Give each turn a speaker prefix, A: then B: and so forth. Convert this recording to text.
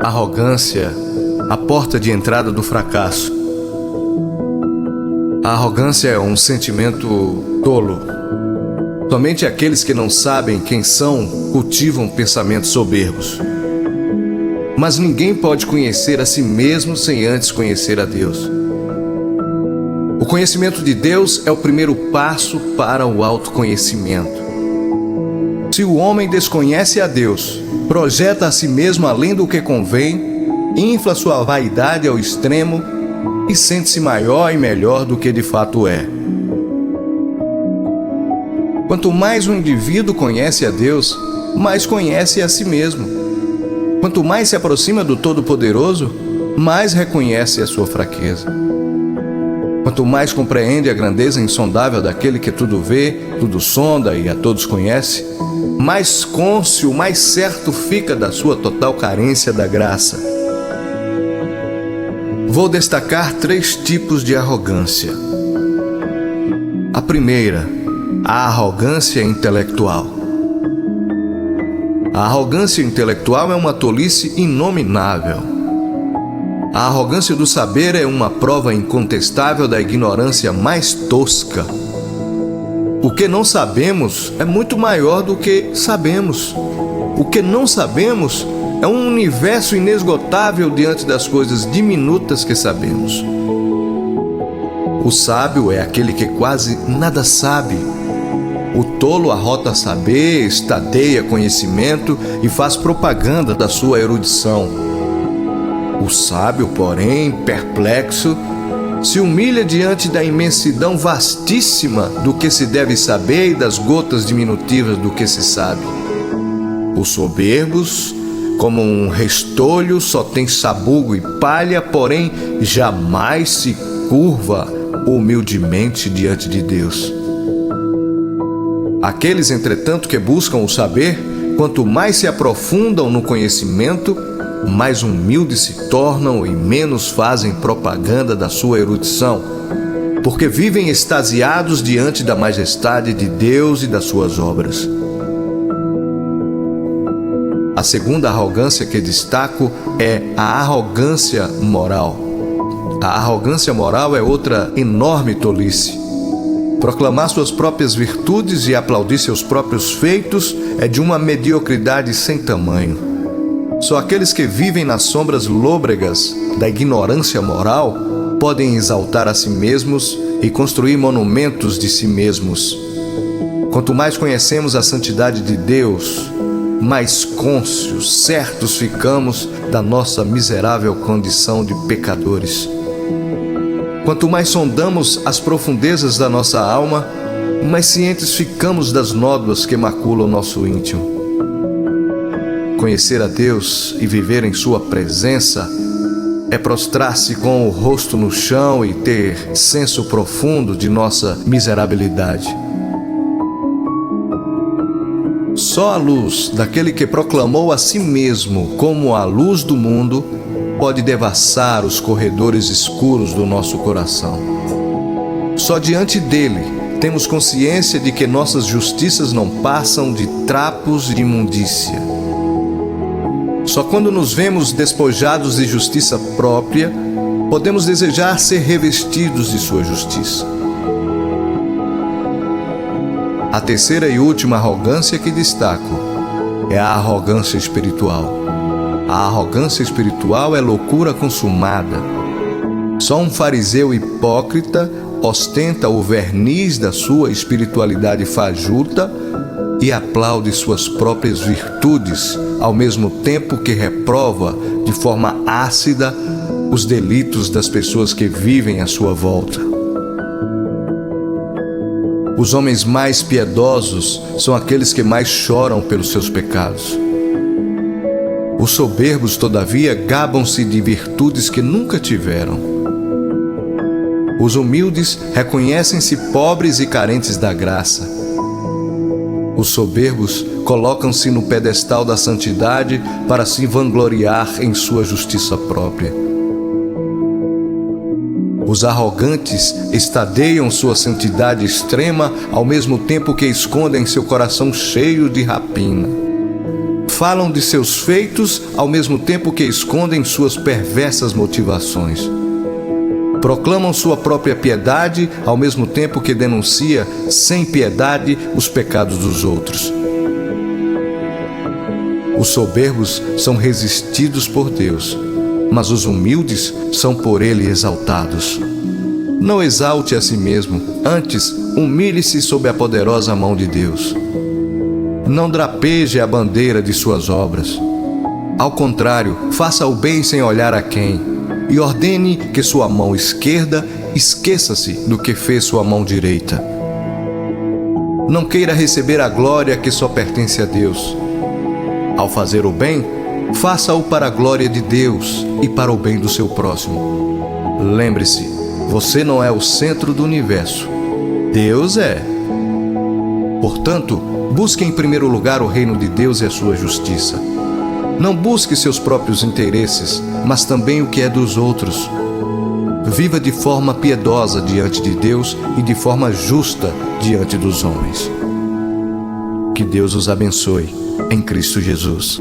A: Arrogância, a porta de entrada do fracasso. A arrogância é um sentimento tolo. Somente aqueles que não sabem quem são cultivam pensamentos soberbos. Mas ninguém pode conhecer a si mesmo sem antes conhecer a Deus. O conhecimento de Deus é o primeiro passo para o autoconhecimento. Se o homem desconhece a Deus, projeta a si mesmo além do que convém, infla sua vaidade ao extremo e sente-se maior e melhor do que de fato é. Quanto mais um indivíduo conhece a Deus, mais conhece a si mesmo. Quanto mais se aproxima do Todo-Poderoso, mais reconhece a sua fraqueza. Quanto mais compreende a grandeza insondável daquele que tudo vê, tudo sonda e a todos conhece, mais cônscio, mais certo fica da sua total carência da graça. Vou destacar 3 tipos de arrogância. A primeira, a arrogância intelectual. A arrogância intelectual é uma tolice inominável. A arrogância do saber é uma prova incontestável da ignorância mais tosca. O que não sabemos é muito maior do que sabemos. O que não sabemos é um universo inesgotável diante das coisas diminutas que sabemos. O sábio é aquele que quase nada sabe. O tolo arrota saber, estadeia conhecimento e faz propaganda da sua erudição. O sábio, porém, perplexo, se humilha diante da imensidão vastíssima do que se deve saber e das gotas diminutivas do que se sabe. Os soberbos, como um restolho, só tem sabugo e palha, porém jamais se curva humildemente diante de Deus. Aqueles, entretanto, que buscam o saber, quanto mais se aprofundam no conhecimento, mais humildes se tornam e menos fazem propaganda da sua erudição, porque vivem extasiados diante da majestade de Deus e das suas obras. A segunda arrogância que destaco é a arrogância moral. A arrogância moral é outra enorme tolice. Proclamar suas próprias virtudes e aplaudir seus próprios feitos é de uma mediocridade sem tamanho. Só aqueles que vivem nas sombras lôbregas da ignorância moral podem exaltar a si mesmos e construir monumentos de si mesmos. Quanto mais conhecemos a santidade de Deus, mais cônscios, certos ficamos da nossa miserável condição de pecadores. Quanto mais sondamos as profundezas da nossa alma, mais cientes ficamos das nódoas que maculam nosso íntimo. Conhecer a Deus e viver em sua presença é prostrar-se com o rosto no chão e ter senso profundo de nossa miserabilidade. Só a luz daquele que proclamou a si mesmo como a luz do mundo pode devassar os corredores escuros do nosso coração. Só diante dele temos consciência de que nossas justiças não passam de trapos de imundícia. Só quando nos vemos despojados de justiça própria, podemos desejar ser revestidos de sua justiça. A terceira e última arrogância que destaco é a arrogância espiritual. A arrogância espiritual é loucura consumada. Só um fariseu hipócrita ostenta o verniz da sua espiritualidade fajuta e aplaude suas próprias virtudes, ao mesmo tempo que reprova de forma ácida os delitos das pessoas que vivem à sua volta. Os homens mais piedosos são aqueles que mais choram pelos seus pecados. Os soberbos, todavia, gabam-se de virtudes que nunca tiveram. Os humildes reconhecem-se pobres e carentes da graça. Os soberbos colocam-se no pedestal da santidade para se vangloriar em sua justiça própria. Os arrogantes estadeiam sua santidade extrema ao mesmo tempo que escondem seu coração cheio de rapina. falam de seus feitos ao mesmo tempo que escondem suas perversas motivações. Proclamam sua própria piedade ao mesmo tempo que denuncia sem piedade os pecados dos outros. Os soberbos são resistidos por Deus, mas os humildes são por Ele exaltados. Não exalte a si mesmo, antes humilhe-se sob a poderosa mão de Deus. Não drapeje a bandeira de suas obras. Ao contrário, faça o bem sem olhar a quem, e ordene que sua mão esquerda esqueça-se do que fez sua mão direita. Não queira receber a glória que só pertence a Deus. Ao fazer o bem, faça-o para a glória de Deus e para o bem do seu próximo. Lembre-se, você não é o centro do universo. Deus é. Portanto, busque em primeiro lugar o reino de Deus e a sua justiça. Não busque seus próprios interesses, mas também o que é dos outros. Viva de forma piedosa diante de Deus e de forma justa diante dos homens. Que Deus os abençoe, em Cristo Jesus.